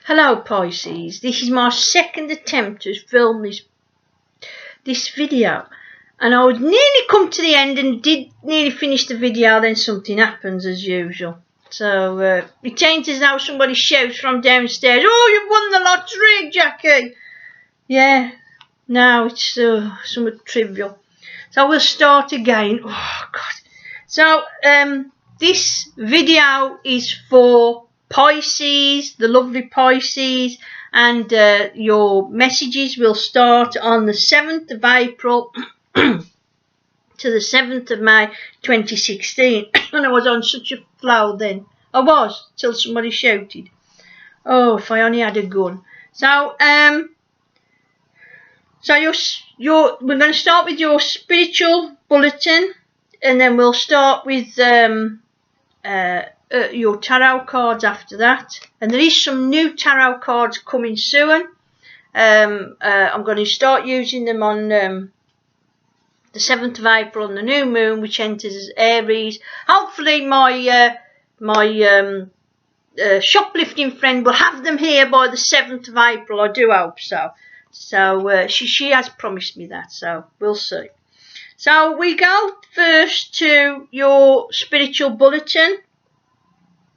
Hello Pisces, this is my second attempt to film this video, and I would nearly come to the end and did nearly finish the video, then something happens as usual. So it ain't as though somebody shouts from downstairs, "Oh, you've won the lottery, Jackie!" Yeah, no, it's somewhat trivial. So we'll start again. Oh God. So this video is for Pisces, the lovely Pisces, and your messages will start on the 7th of April to the 7th of May 2016. And I was on such a flow then. I was, till somebody shouted. Oh, if I only had a gun. So we're going to start with your spiritual bulletin, and then we'll start with your tarot cards after that. And there is some new tarot cards coming soon. I'm going to start using them on the 7th of April on the new moon, which enters Aries. Hopefully my shoplifting friend will have them here by the 7th of April. I do hope so. So she has promised me that, so we'll see. So we go first to your spiritual bulletin,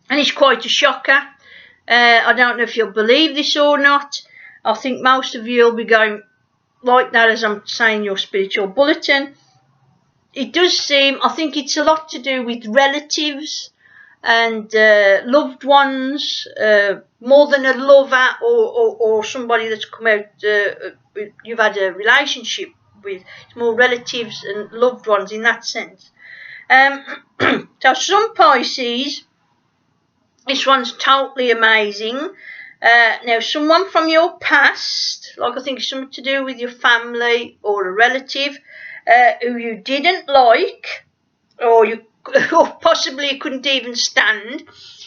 and it's quite a shocker. I don't know if you'll believe this or not. I think most of you will be going like that as I'm saying your spiritual bulletin. It does seem, I think it's a lot to do with relatives and loved ones, more than a lover or somebody that's come out, you've had a relationship with. It's more relatives and loved ones in that sense. So some Pisces, this one's totally amazing. Now someone from your past, like I think it's something to do with your family or a relative who you didn't like, or possibly you couldn't even stand,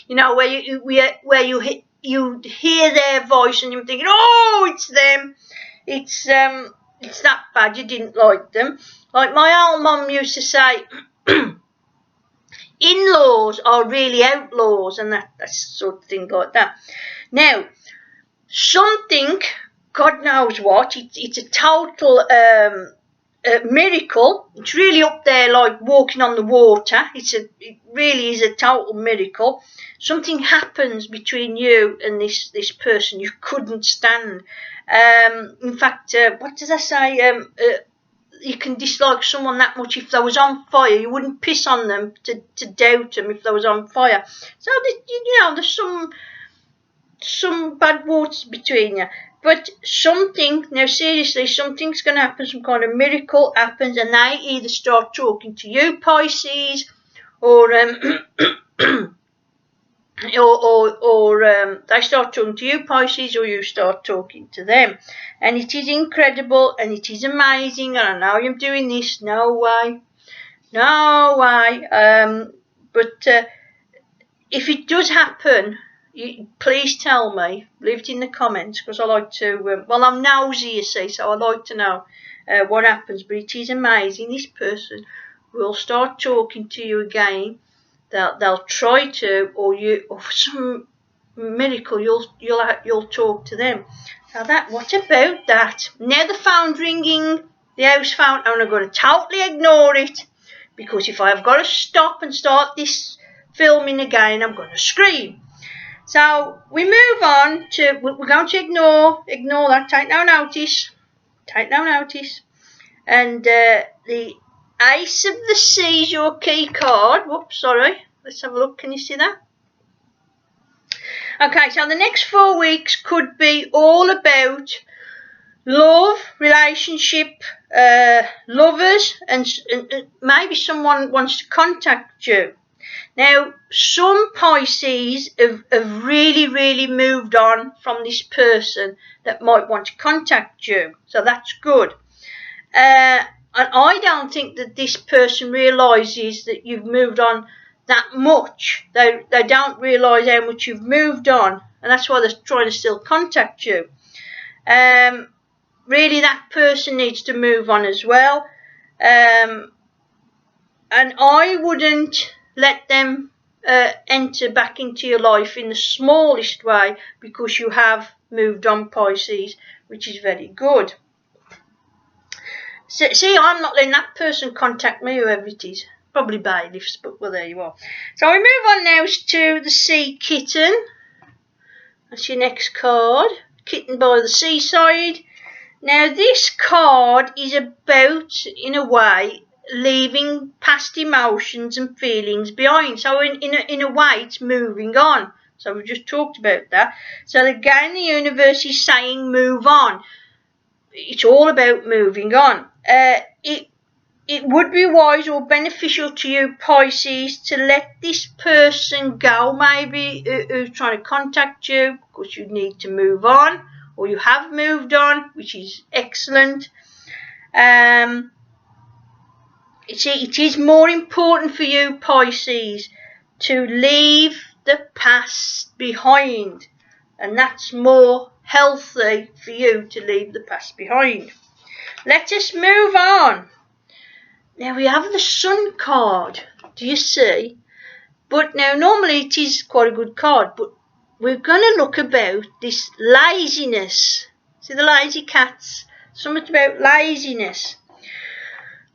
you know, where you hear their voice and you're thinking, oh, it's them, it's that bad, you didn't like them. Like my old mum used to say, in-laws are really outlaws, and that sort of thing like that. Now, something, God knows what, it's a total miracle. It's really up there like walking on the water. It really is a total miracle. Something happens between you and this person you couldn't stand. In fact, what does I say? You can dislike someone that much if they was on fire. You wouldn't piss on them to doubt them if they was on fire. So you know, there's some bad waters between you. But something, now seriously, something's going to happen, some kind of miracle happens, and they either start talking to you, Pisces, or they start talking to you, Pisces, or you start talking to them. And it is incredible, and it is amazing, and I know I'm doing this, no way. But if it does happen, please tell me, leave it in the comments, because I like to, well, I'm nosy, you see, so I like to know what happens. But it is amazing. This person will start talking to you again. They'll try to, or for some miracle, you'll talk to them. Now what about that? Now the phone's ringing, the house phone, and I'm going to totally ignore it, because if I've got to stop and start this filming again, I'm going to scream. So we move on to, we're going to ignore that, take no notice. And the Ace of the Seas, your key card. Whoops, sorry. Let's have a look. Can you see that? Okay, so the next 4 weeks could be all about love, relationship, lovers, and maybe someone wants to contact you. Now, some Pisces have really, really moved on from this person that might want to contact you. So that's good. And I don't think that this person realises that you've moved on that much. They don't realise how much you've moved on. And that's why they're trying to still contact you. Really, that person needs to move on as well. And I wouldn't let them enter back into your life in the smallest way, because you have moved on, Pisces, which is very good. So, see, I'm not letting that person contact me, whoever it is. Probably bailiffs, but well, there you are. So we move on now to the Sea Kitten. That's your next card. Kitten by the seaside. Now this card is about, in a way, leaving past emotions and feelings behind. So in a way, it's moving on. So we've just talked about that. So again, the universe is saying move on. It's all about moving on. It would be wise or beneficial to you, Pisces, to let this person go, maybe, who's trying to contact you, because you need to move on, or you have moved on, which is excellent. It is more important for you, Pisces, to leave the past behind, and that's more healthy for you to leave the past behind. Let us move on. Now we have the Sun card, do you see? But now normally it is quite a good card, but we're going to look about this laziness. See the lazy cats? Something about laziness.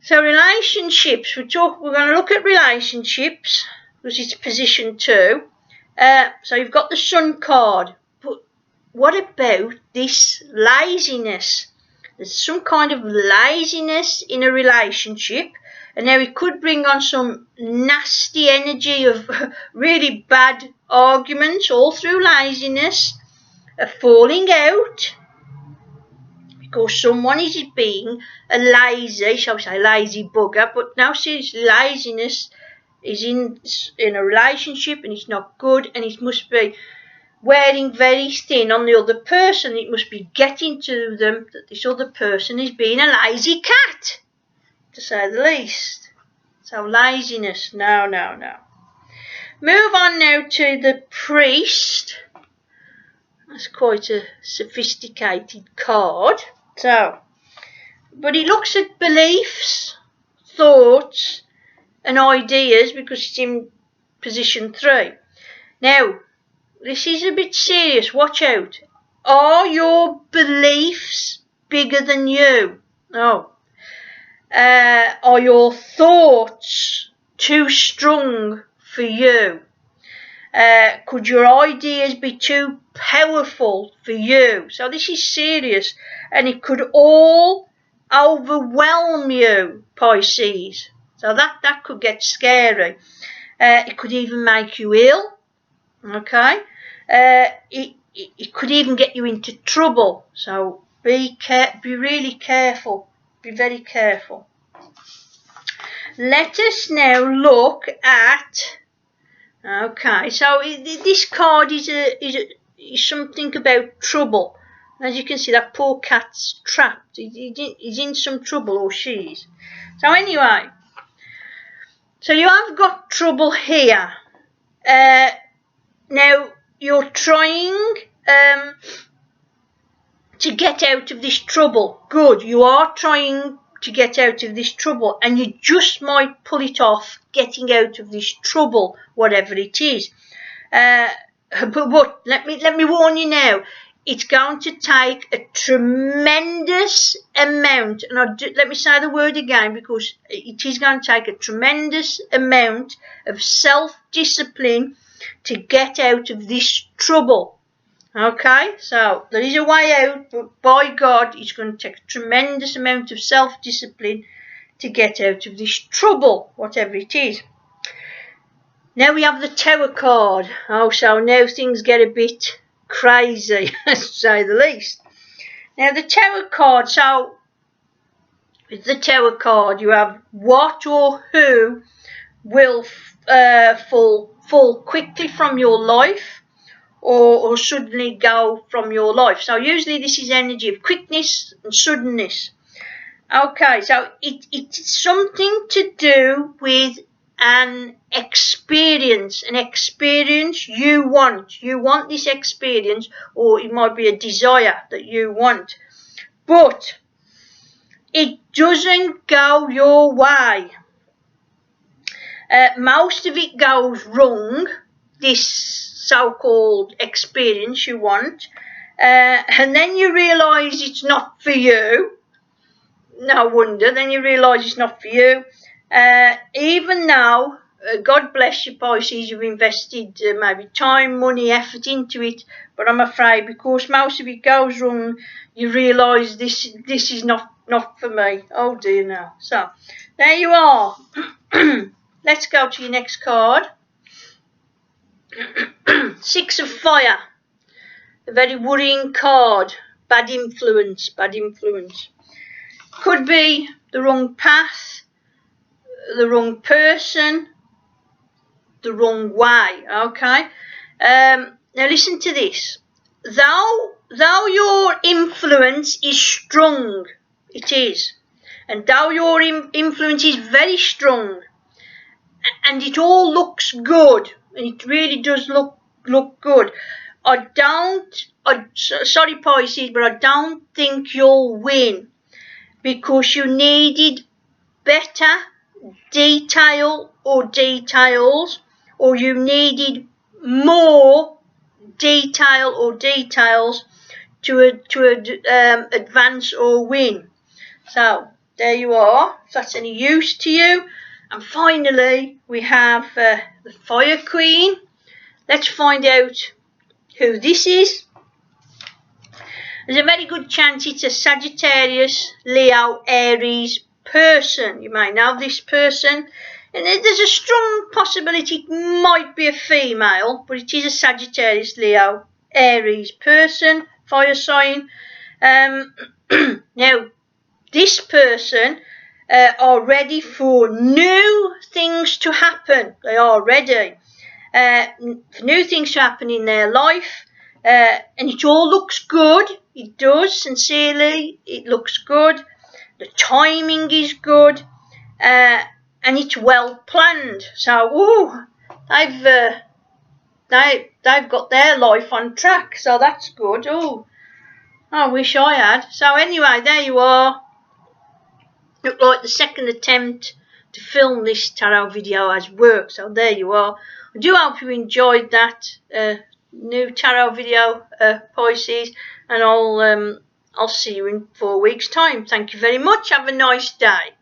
So relationships, we're going to look at relationships, because it's position 2. So you've got the Sun card, but what about this laziness? There's some kind of laziness in a relationship, and now it could bring on some nasty energy of really bad arguments all through laziness, a falling out, because someone is being a lazy, shall we say, lazy bugger. But now since laziness is in a relationship and it's not good, and it must be wearing very thin on the other person, it must be getting to them that this other person is being a lazy cat, to say the least. So laziness, no. Move on now to the Priest. That's quite a sophisticated card. So, but it looks at beliefs, thoughts and ideas, because it's in position 3. Now, this is a bit serious, watch out. Are your beliefs bigger than you? No. Are your thoughts too strong for you? Could your ideas be too powerful for you? So this is serious, and it could all overwhelm you, Pisces. So that could get scary. It could even make you ill. Okay. It could even get you into trouble. So be really careful. Be very careful. Let us now look at. Okay, so this card is something about trouble. As you can see, that poor cat's trapped. He's in some trouble, or she is. So anyway, so you have got trouble here. Now you're trying to get out of this trouble. Good, you are trying to get out of this trouble, and you just might pull it off, getting out of this trouble, whatever it is. But let me warn you now, it's going to take a tremendous amount, and let me say the word again, because it is going to take a tremendous amount of self-discipline to get out of this trouble. Okay, so there is a way out, but by God, it's going to take a tremendous amount of self-discipline to get out of this trouble, whatever it is. Now we have the Tower card. Oh, so now things get a bit crazy, to say the least. Now the Tower card, so with the Tower card, you have what or who will fall quickly from your life, or suddenly go from your life. So usually this is energy of quickness and suddenness. Okay, so it's something to do with an experience you want. You want this experience, or it might be a desire that you want. But it doesn't go your way. Most of it goes wrong, this so-called experience you want, and then you realise it's not for you. No wonder, then you realise it's not for you. Even now, God bless you, Pisces, you've invested maybe time, money, effort into it, but I'm afraid because most of it goes wrong, you realise this is not for me. Oh dear, no. So, there you are. Let's go to your next card. 6 of Fire. A very worrying card. Bad influence, bad influence. Could be the wrong path, the wrong person, the wrong way, okay? Now listen to this. Though your influence is strong, it is, and though your influence is very strong, and it all looks good, and it really does look good, sorry Pisces, but I don't think you'll win, because you needed better detail or details, or you needed more detail or details to advance or win. So there you are, if that's any use to you. And finally we have the Fire Queen. Let's find out who this is. There's a very good chance it's a Sagittarius, Leo, Aries person. You may know this person, and there's a strong possibility it might be a female, but it is a Sagittarius, Leo, Aries person, fire sign. Now, this person are ready for new things to happen. They are ready for new things to happen in their life, and it all looks good. It does, sincerely, it looks good. The timing is good, and it's well planned. So, they've got their life on track. So that's good. Oh, I wish I had. So anyway, there you are. Looked like the second attempt to film this tarot video has worked. So there you are. I do hope you enjoyed that new tarot video, Pisces, and I'll see you in 4 weeks' time. Thank you very much. Have a nice day.